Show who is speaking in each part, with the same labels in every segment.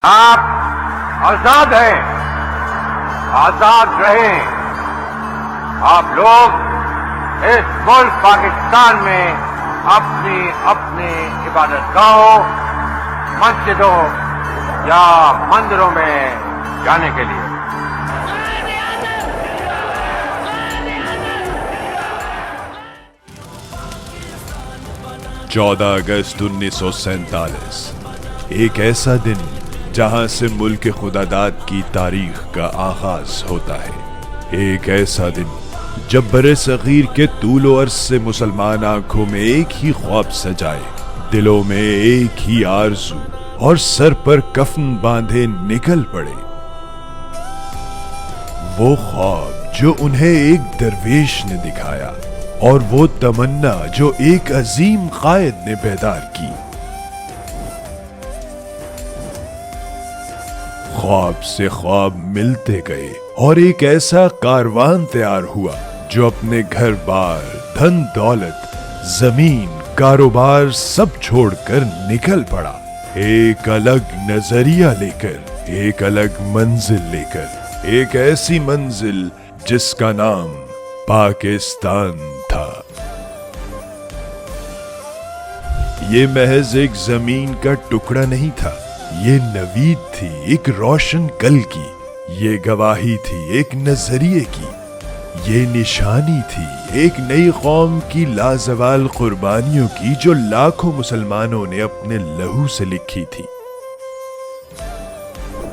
Speaker 1: آپ آزاد ہیں، آزاد رہیں۔ آپ لوگ اس ملک پاکستان میں اپنی اپنی عبادت گاہوں، مسجدوں یا مندروں میں جانے کے لیے
Speaker 2: 14 اگست 1947 ایک ایسا دن جہاں سے ملک خدا داد کی تاریخ کا آغاز ہوتا ہے۔ ایک ایسا دن جب بر صغیر کے طول و عرض سے مسلمان آنکھوں میں ایک ہی خواب سجائے، دلوں میں ایک ہی آرزو اور سر پر کفن باندھے نکل پڑے۔ وہ خواب جو انہیں ایک درویش نے دکھایا اور وہ تمنا جو ایک عظیم قائد نے بیدار کی۔ خواب سے خواب ملتے گئے اور ایک ایسا کاروان تیار ہوا جو اپنے گھر بار، دھن دولت، زمین، کاروبار سب چھوڑ کر نکل پڑا، ایک الگ نظریہ لے کر، ایک الگ منزل لے کر، ایک ایسی منزل جس کا نام پاکستان تھا۔ یہ محض ایک زمین کا ٹکڑا نہیں تھا، یہ نوید تھی ایک روشن کل کی، یہ گواہی تھی ایک نظریے کی، یہ نشانی تھی ایک نئی قوم کی لازوال قربانیوں کی جو لاکھوں مسلمانوں نے اپنے لہو سے لکھی تھی۔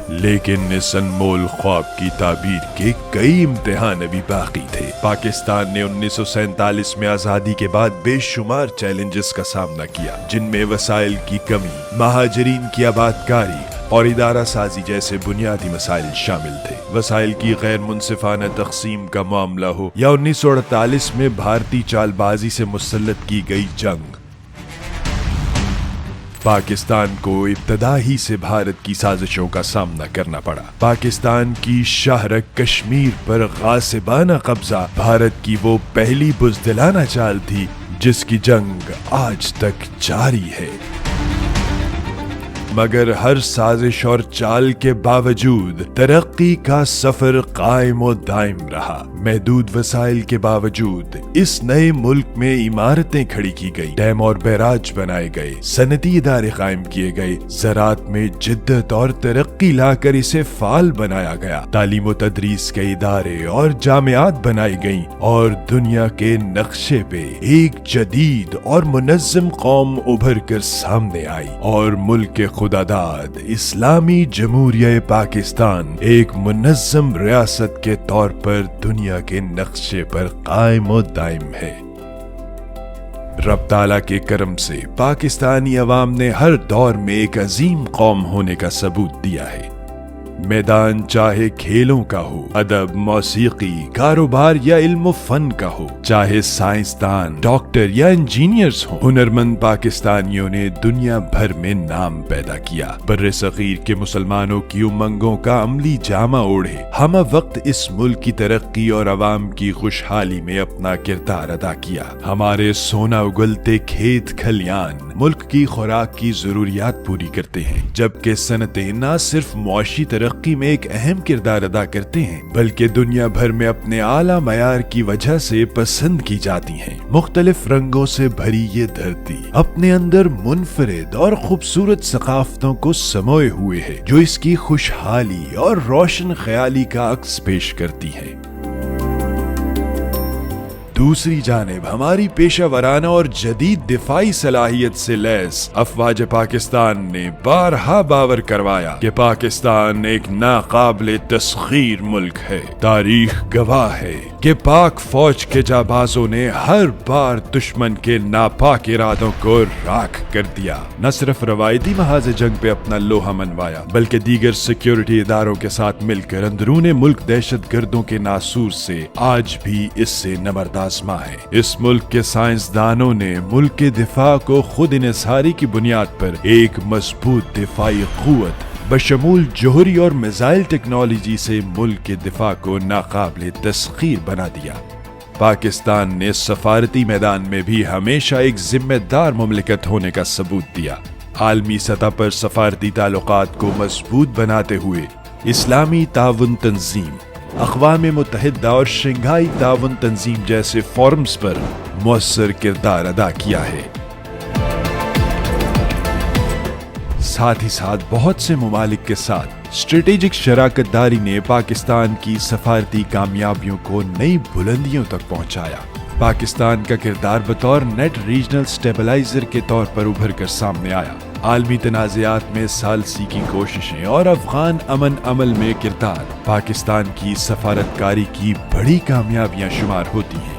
Speaker 2: لیکن اس انمول خواب کی تعبیر کے کئی امتحان ابھی باقی تھے۔ پاکستان نے 1947 میں آزادی کے بعد بے شمار چیلنجز کا سامنا کیا، جن میں وسائل کی کمی، مہاجرین کی آباد کاری اور ادارہ سازی جیسے بنیادی مسائل شامل تھے۔ وسائل کی غیر منصفانہ تقسیم کا معاملہ ہو یا 1948 میں بھارتی چال بازی سے مسلط کی گئی جنگ، پاکستان کو ابتدا ہی سے بھارت کی سازشوں کا سامنا کرنا پڑا۔ پاکستان کی شاہرگ کشمیر پر غاصبانہ قبضہ بھارت کی وہ پہلی بزدلانہ چال تھی جس کی جنگ آج تک جاری ہے۔ مگر ہر سازش اور چال کے باوجود ترقی کا سفر قائم و دائم رہا۔ محدود وسائل کے باوجود اس نئے ملک میں عمارتیں کھڑی کی گئی، ڈیم اور بیراج بنائے گئے، صنعتی ادارے قائم کیے گئے، زراعت میں جدت اور ترقی لا کر اسے فعال بنایا گیا، تعلیم و تدریس کے ادارے اور جامعات بنائی گئیں اور دنیا کے نقشے پہ ایک جدید اور منظم قوم ابھر کر سامنے آئی، اور ملک خدا داد اسلامی جمہوریہ پاکستان ایک منظم ریاست کے طور پر دنیا کے نقشے پر قائم و دائم ہے۔ رب تعالیٰ کے کرم سے پاکستانی عوام نے ہر دور میں ایک عظیم قوم ہونے کا ثبوت دیا ہے۔ میدان چاہے کھیلوں کا ہو، ادب، موسیقی، کاروبار یا علم و فن کا ہو، چاہے سائنسدان، ڈاکٹر یا انجینئرز ہوں، ہنرمند پاکستانیوں نے دنیا بھر میں نام پیدا کیا۔ بر صغیر کے مسلمانوں کی امنگوں کا عملی جامہ اوڑھے ہم وقت اس ملک کی ترقی اور عوام کی خوشحالی میں اپنا کردار ادا کیا۔ ہمارے سونا اگلتے کھیت کھلیان ملک کی خوراک کی ضروریات پوری کرتے ہیں، جبکہ صنعتیں نہ صرف معاشی ترقی میں ایک اہم کردار ادا کرتے ہیں بلکہ دنیا بھر میں اپنے اعلیٰ معیار کی وجہ سے پسند کی جاتی ہیں۔ مختلف رنگوں سے بھری یہ دھرتی اپنے اندر منفرد اور خوبصورت ثقافتوں کو سموئے ہوئے ہے جو اس کی خوشحالی اور روشن خیالی کا عکس پیش کرتی ہے۔ دوسری جانب ہماری پیشہ ورانہ اور جدید دفاعی صلاحیت سے لیس افواج پاکستان نے بارہا باور کروایا کہ پاکستان ایک ناقابل تسخیر ملک ہے۔ تاریخ گواہ ہے کہ پاک فوج کے جانبازوں نے ہر بار دشمن کے ناپاک ارادوں کو راکھ کر دیا، نہ صرف روایتی محاذ جنگ پہ اپنا لوہا منوایا بلکہ دیگر سیکیورٹی اداروں کے ساتھ مل کر اندرون ملک دہشت گردوں کے ناسور سے آج بھی اس سے نبردار ہے۔ اس ملک کے سائنسدانوں نے ملک کے دفاع کو خود انحصاری کی بنیاد پر ایک مضبوط دفاعی قوت بشمول جوہری اور میزائل ٹیکنالوجی سے ملک کے دفاع کو ناقابل تسخیر بنا دیا۔ پاکستان نے سفارتی میدان میں بھی ہمیشہ ایک ذمہ دار مملکت ہونے کا ثبوت دیا۔ عالمی سطح پر سفارتی تعلقات کو مضبوط بناتے ہوئے اسلامی تعاون تنظیم، اقوام متحدہ اور شنگھائی تعاون تنظیم جیسے فورمز پر مؤثر کردار ادا کیا ہے۔ ساتھ ہی ساتھ بہت سے ممالک کے ساتھ اسٹریٹجک شراکت داری نے پاکستان کی سفارتی کامیابیوں کو نئی بلندیوں تک پہنچایا۔ پاکستان کا کردار بطور نیٹ ریجنل سٹیبلائزر کے طور پر ابھر کر سامنے آیا۔ عالمی تنازعات میں ثالثی کی کوششیں اور افغان امن عمل میں کردار پاکستان کی سفارتکاری کی بڑی کامیابیاں شمار ہوتی ہیں۔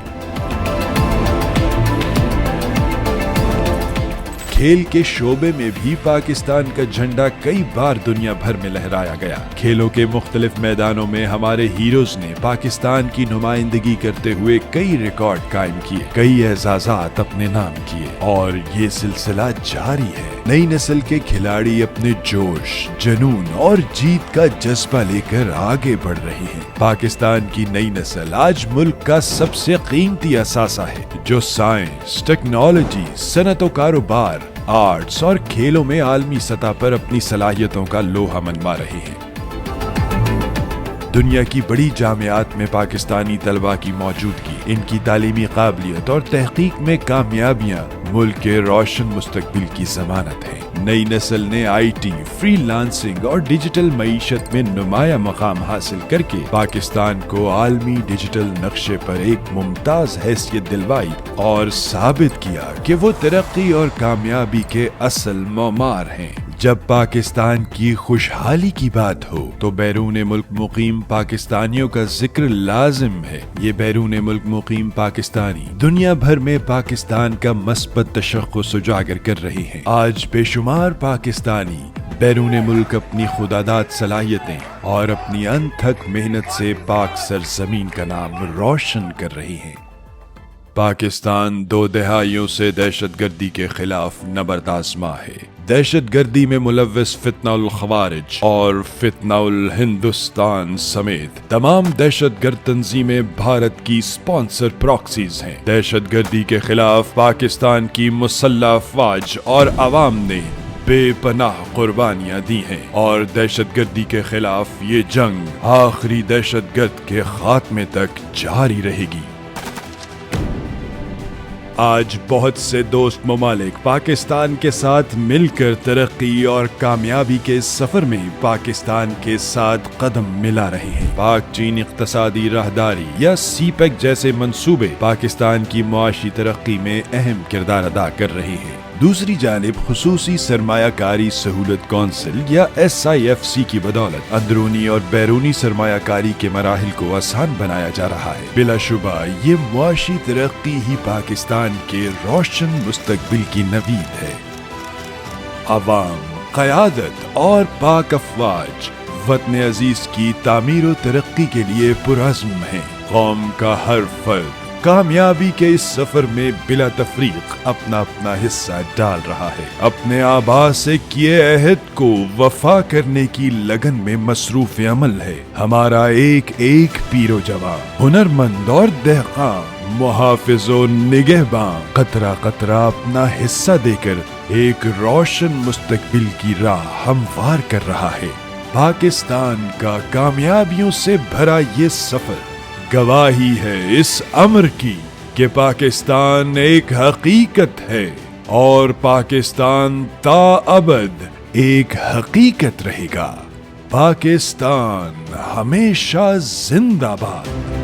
Speaker 2: کھیل کے شعبے میں بھی پاکستان کا جھنڈا کئی بار دنیا بھر میں لہرایا گیا۔ کھیلوں کے مختلف میدانوں میں ہمارے ہیروز نے پاکستان کی نمائندگی کرتے ہوئے کئی ریکارڈ قائم کیے، کئی اعزازات اپنے نام کیے، اور یہ سلسلہ جاری ہے۔ نئی نسل کے کھلاڑی اپنے جوش، جنون اور جیت کا جذبہ لے کر آگے بڑھ رہے ہیں۔ پاکستان کی نئی نسل آج ملک کا سب سے قیمتی اثاثہ ہے، جو سائنس، ٹیکنالوجی، صنعت و کاروبار، آرٹس اور کھیلوں میں عالمی سطح پر اپنی صلاحیتوں کا لوہا منوا رہے ہیں۔ دنیا کی بڑی جامعات میں پاکستانی طلباء کی موجودگی، ان کی تعلیمی قابلیت اور تحقیق میں کامیابیاں ملک کے روشن مستقبل کی ضمانت ہیں۔ نئی نسل نے آئی ٹی، فری لانسنگ اور ڈیجیٹل معیشت میں نمایاں مقام حاصل کر کے پاکستان کو عالمی ڈیجیٹل نقشے پر ایک ممتاز حیثیت دلوائی اور ثابت کیا کہ وہ ترقی اور کامیابی کے اصل معمار ہیں۔ جب پاکستان کی خوشحالی کی بات ہو تو بیرون ملک مقیم پاکستانیوں کا ذکر لازم ہے۔ یہ بیرون ملک مقیم پاکستانی دنیا بھر میں پاکستان کا مثبت تشخص اجاگر کر رہے ہیں۔ آج بے شمار پاکستانی بیرون ملک اپنی خودداد صلاحیتیں اور اپنی انتھک محنت سے پاک سرزمین کا نام روشن کر رہے ہیں۔ پاکستان 2 دہائیوں سے دہشت گردی کے خلاف نبرد آزما ہے۔ دہشت گردی میں ملوث فتنہ الخوارج اور فتنہ الہندوستان سمیت تمام دہشت گرد تنظیمیں بھارت کی سپانسر پراکسیز ہیں۔ دہشت گردی کے خلاف پاکستان کی مسلح افواج اور عوام نے بے پناہ قربانیاں دی ہیں، اور دہشت گردی کے خلاف یہ جنگ آخری دہشت گرد کے خاتمے تک جاری رہے گی۔ آج بہت سے دوست ممالک پاکستان کے ساتھ مل کر ترقی اور کامیابی کے سفر میں پاکستان کے ساتھ قدم ملا رہے ہیں۔ پاک چین اقتصادی راہداری یا سی پیک جیسے منصوبے پاکستان کی معاشی ترقی میں اہم کردار ادا کر رہے ہیں۔ دوسری جانب خصوصی سرمایہ کاری سہولت کونسل یا SIFC کی بدولت اندرونی اور بیرونی سرمایہ کاری کے مراحل کو آسان بنایا جا رہا ہے۔ بلا شبہ یہ معاشی ترقی ہی پاکستان کے روشن مستقبل کی نوید ہے۔ عوام، قیادت اور پاک افواج وطن عزیز کی تعمیر و ترقی کے لیے پرعزم ہیں۔ قوم کا ہر فرد کامیابی کے اس سفر میں بلا تفریق اپنا حصہ ڈال رہا ہے۔ اپنے آباء سے کیے عہد کو وفا کرنے کی لگن میں مصروف عمل ہے۔ ہمارا ایک ایک پیر و جوان، ہنرمند اور دہقان، محافظ و نگہباں قطرہ قطرہ اپنا حصہ دے کر ایک روشن مستقبل کی راہ ہموار کر رہا ہے۔ پاکستان کا کامیابیوں سے بھرا یہ سفر گواہی ہے اس امر کی کہ پاکستان ایک حقیقت ہے اور پاکستان تا ابد ایک حقیقت رہے گا۔ پاکستان ہمیشہ زندہ باد۔